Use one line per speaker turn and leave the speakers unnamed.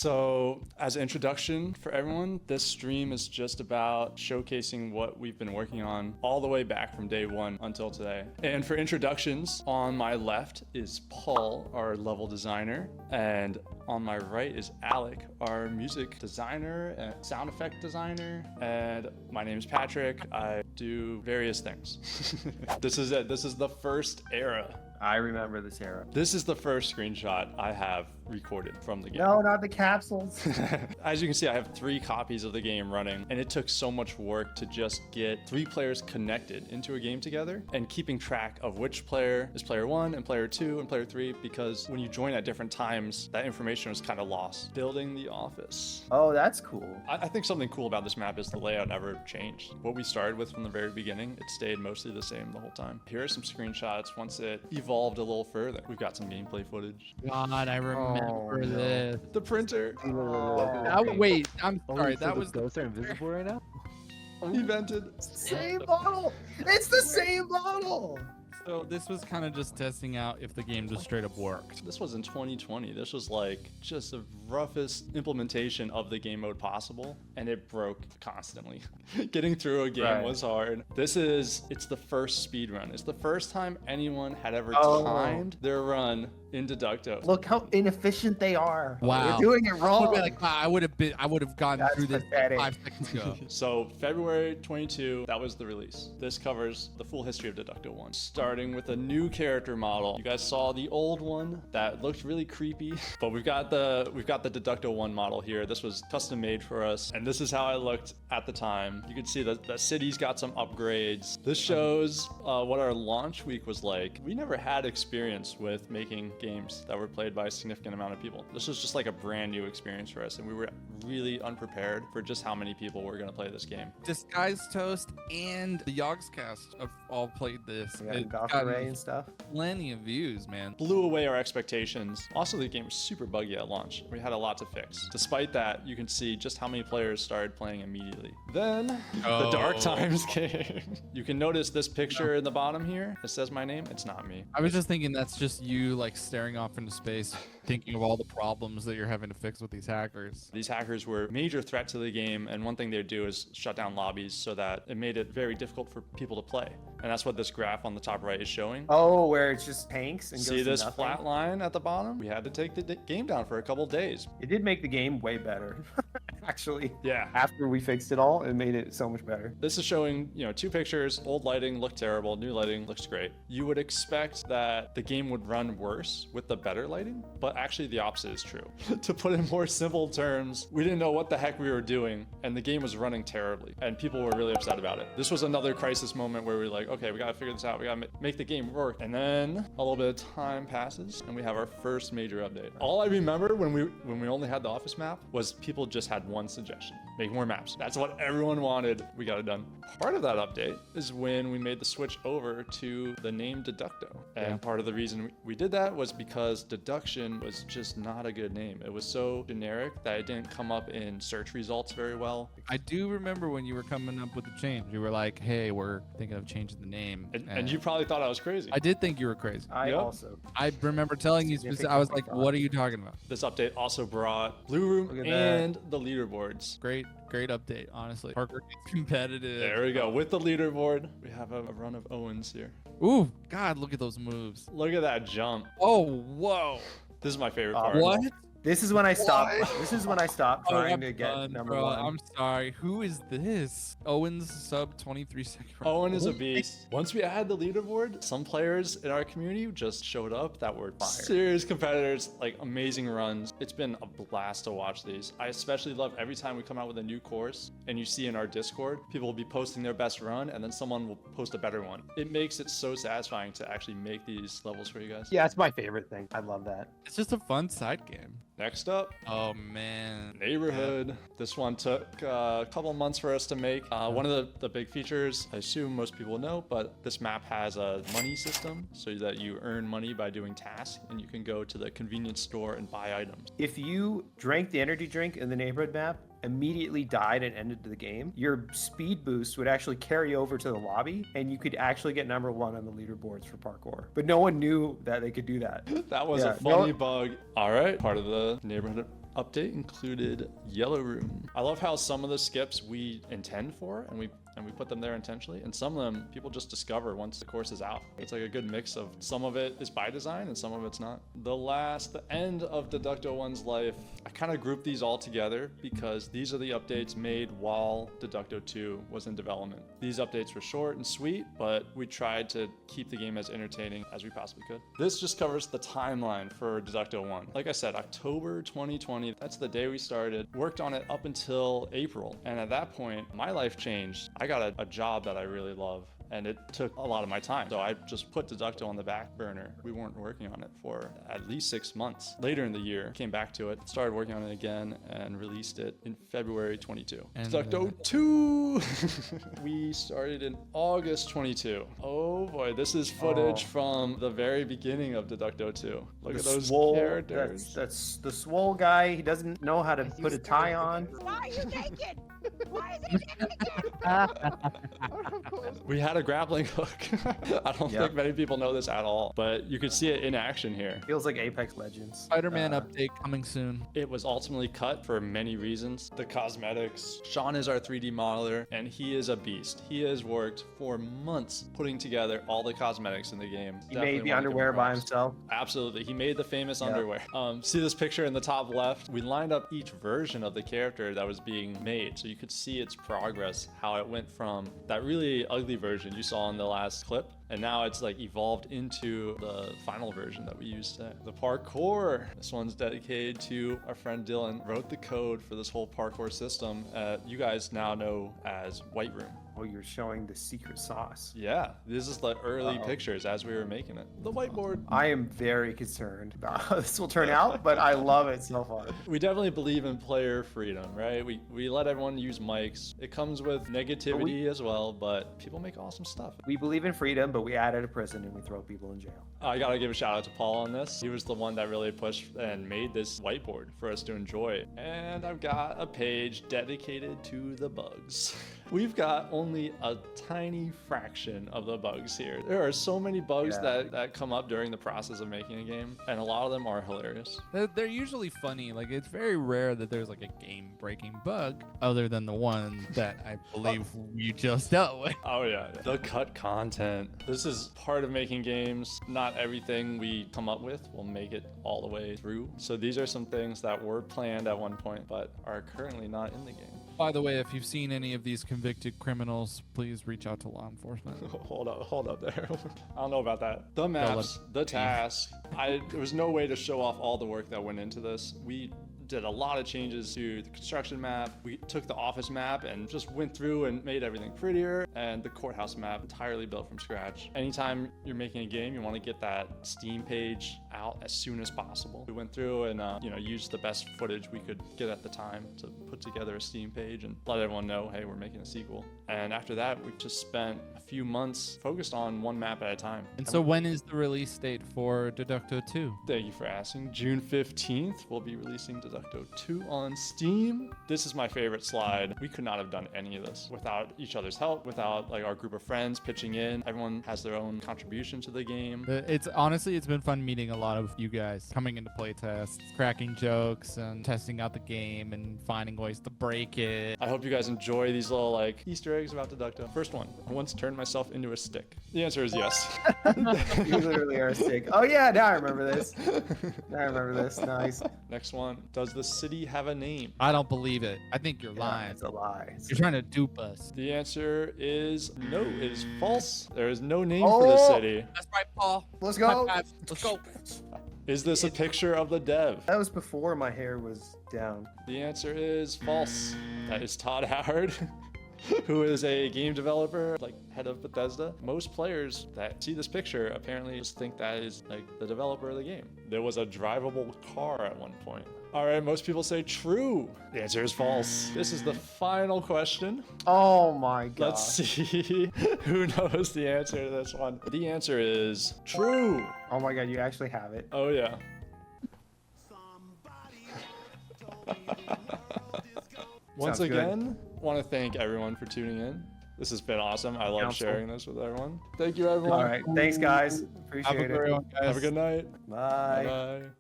So as an introduction for everyone, this stream is just about showcasing what we've been working on all the way back from day one until today. And for introductions, on my left is Paul, our level designer, and on my right is Alec, our music designer and sound effect designer. And my name is Patrick. I do various things. This is it. This is the first era.
I remember this era.
This is the first screenshot I have recorded from the game.
No, not the capsules.
As you can see, I have 3 copies of the game running, and it took so much work to just get 3 players connected into a game together and keeping track of which player is player 1 and player 2 and player 3, because when you join at different times, that information was kind of lost. Building the office.
Oh, that's cool.
I think something cool about this map is the layout never changed. What we started with from the very beginning, it stayed mostly the same the whole time. Here are some screenshots once it evolved a little further. We've got some gameplay footage.
God, I remember this.
The printer.
Wait, I'm sorry.
So
That
the
was
ghosts are invisible right now?
He vented.
Same model. It's the same model.
so. This was kind of just testing out if the game just straight up worked.
This was in 2020. This was like just the roughest implementation of the game mode possible, and it broke constantly. Getting through a game was hard. It's the first speed run. It's the first time anyone had ever timed their run in Deducto.
Look how inefficient they are.
Wow.
They're doing it wrong.
I would have gone
That's
through this
pathetic.
5 seconds ago.
So February 22, that was the release. This covers the full history of Deducto 1, starting with a new character model. You guys saw the old one that looked really creepy, but we've got the Deducto 1 model here. This was custom made for us, and this is how I looked at the time. You can see that the city's got some upgrades. This shows what our launch week was like. We never had experience with making games that were played by a significant amount of people. This was just like a brand new experience for us, and we were really unprepared for just how many people were going to play this game.
Disguised Toast and the Yogscast have all played this.
Yeah,
It's
Dr.
gotten
Ray and stuff.
plenty of views, man.
Blew away our expectations. Also, the game was super buggy at launch. We had a lot to fix. Despite that, you can see just how many players started playing immediately. Then the dark times came. You can notice this picture in the bottom here. It says my name. It's not me.
I was just thinking that's just you like staring off into space, thinking of all the problems that you're having to fix with these hackers.
These hackers were a major threat to the game, and one thing they'd do is shut down lobbies so that it made it very difficult for people to play. And that's what this graph on the top right is showing.
Oh, where it's just tanks and
See
goes to
this
nothing?
flat line at the bottom? We had to take the game down for a couple days.
It did make the game way better. Actually,
Yeah.
after we fixed it all, it made it so much better.
This is showing, 2 pictures. Old lighting looked terrible. New lighting looks great. You would expect that the game would run worse with the better lighting, but actually the opposite is true. To put in more simple terms, we didn't know what the heck we were doing, and the game was running terribly, and people were really upset about it. This was another crisis moment where we were like, okay, we gotta figure this out. We gotta make the game work. And then a little bit of time passes, and we have our first major update. All I remember when we only had the office map was people just had one suggestion: make more maps. That's what everyone wanted. We got it done. Part of that update is when we made the switch over to the name Deducto. And part of the reason we did that was because deduction was just not a good name. It was so generic that it didn't come up in search results very well.
I do remember when you were coming up with the change. You were like, hey, we're thinking of changing the name.
And you probably thought I was crazy.
I did think you were crazy.
I
Yep.
also.
I remember telling you, I was like, what are you talking about?
This update also brought Blue Room
Look at
and the leaderboards.
Great update, honestly. Parkour gets competitive.
There we go. With the leaderboard, we have a run of Owens here.
Ooh, God, look at those moves.
Look at that jump.
Oh, whoa.
This is my favorite part.
What?
This is when I stopped.
What?
This is when I stopped
Oh,
trying
I'm
to get
done,
number
bro.
1.
I'm sorry. Who is this? Owens sub 23 second.
Owen is a beast. Once we added the leaderboard, some players in our community just showed up that were serious competitors, like amazing runs. It's been a blast to watch these. I especially love every time we come out with a new course and you see in our Discord, people will be posting their best run and then someone will post a better one. It makes it so satisfying to actually make these levels for you guys.
Yeah, it's my favorite thing. I love that.
It's just a fun side game.
Next up,
Oh man.
Neighborhood. This one took a couple months for us to make. One of the big features, I assume most people know, but this map has a money system so that you earn money by doing tasks, and you can go to the convenience store and buy items.
If you drank the energy drink in the neighborhood map, immediately died and ended the game, your speed boost would actually carry over to the lobby, and you could actually get number 1 on the leaderboards for parkour. But no one knew that they could do that.
That was a funny bug. All right, part of the neighborhood update included Yellow Room. I love how some of the skips we intend for and we put them there intentionally, and some of them people just discover once the course is out. It's like a good mix of some of it is by design and some of it's not. The end of Deducto 1's life, I kind of grouped these all together because these are the updates made while Deducto 2 was in development. These updates were short and sweet, but we tried to keep the game as entertaining as we possibly could. This just covers the timeline for Deducto 1. Like I said, October 2020, that's the day we started. Worked on it up until April, and at that point, my life changed. I got a job that I really love, and it took a lot of my time. So I just put Deducto on the back burner. We weren't working on it for at least 6 months. Later in the year, came back to it, started working on it again, and released it in February 22.
And,
Deducto 2! We started in August 22. Oh boy, this is footage from the very beginning of Deducto 2. Look at those characters.
That's the swole guy. He doesn't know how to put a tie on.
Why are you naked? Why is he naked?
We had a grappling hook. I don't
Yep.
think many people know this at all, but you could see it in action here.
Feels like Apex Legends.
Spider-Man update coming soon.
It was ultimately cut for many reasons. The cosmetics. Sean is our 3D modeler, and he is a beast. He has worked for months putting together all the cosmetics in the game.
He made the underwear by himself.
Absolutely. He made the famous
Yeah.
underwear. See this picture in the top left? We lined up each version of the character that was being made, so you could see its progress, how it went from that really ugly version you saw in the last clip, and now it's like evolved into the final version that we use today. The parkour. This one's dedicated to our friend Dylan. Wrote the code for this whole parkour system you guys now know as White Room.
Oh, you're showing the secret sauce.
Yeah, this is the early pictures as we were making it. The whiteboard.
I am very concerned about how this will turn out, but I love it so far.
We definitely believe in player freedom, right? We let everyone use mics. It comes with negativity as well, but people make awesome stuff.
We believe in freedom, but we added a prison and we throw people in jail.
I gotta give a shout out to Paul on this. He was the one that really pushed and made this whiteboard for us to enjoy. And I've got a page dedicated to the bugs. We've got only a tiny fraction of the bugs here. There are so many bugs that come up during the process of making a game, and a lot of them are hilarious.
They're usually funny. Like, it's very rare that there's like a game-breaking bug, other than the one that I believe you just dealt with.
Oh yeah, the cut content. This is part of making games. Not everything we come up with will make it all the way through. So these are some things that were planned at one point, but are currently not in the game.
By the way, if you've seen any of these convicted criminals, please reach out to law enforcement.
Hold up there. I don't know about that. The maps, the tasks. There was no way to show off all the work that went into this. We did a lot of changes to the construction map. We took the office map and just went through and made everything prettier, and the courthouse map entirely built from scratch. Anytime you're making a game, you want to get that Steam page out as soon as possible. We went through and used the best footage we could get at the time to put together a Steam page and let everyone know, hey, we're making a sequel. And after that, we just spent a few months focused on one map at a time.
And so when is the release date for Deducto 2?
Thank you for asking. June 15th, we'll be releasing Deducto 2 on Steam. This is my favorite slide. We could not have done any of this without each other's help, without like our group of friends pitching in. Everyone has their own contribution to the game.
It's been fun meeting a lot of you guys, coming into playtests, cracking jokes, and testing out the game and finding ways to break it.
I hope you guys enjoy these little like Easter eggs about Deducto. First one, I once turned myself into a stick. The answer is yes.
You literally are a stick. Oh yeah, now I remember this. Nice.
Next one, does the city have a name?
I don't believe it. I think you're lying.
It's a lie.
You're trying to dupe us.
The answer is no, it is false. There is no name for the city.
That's right, Paul.
Let's go.
Let's go.
Is this a picture of the dev?
That was before my hair was down.
The answer is false. That is Todd Howard, who is a game developer, like head of Bethesda. Most players that see this picture apparently just think that is like the developer of the game. There was a drivable car at one point. All right, most people say true. The answer is false. This is the final question.
Oh my god.
Let's see who knows the answer to this one. The answer is true.
Oh my god, you actually have it.
Oh yeah. Once
Sounds good.
again, want to thank everyone for tuning in. This has been awesome. I love
Council.
sharing this with everyone. Thank you, everyone.
All right, thanks guys.
Have a
Appreciate
great
it.
one, guys.
Have a good night.
Bye.
Bye.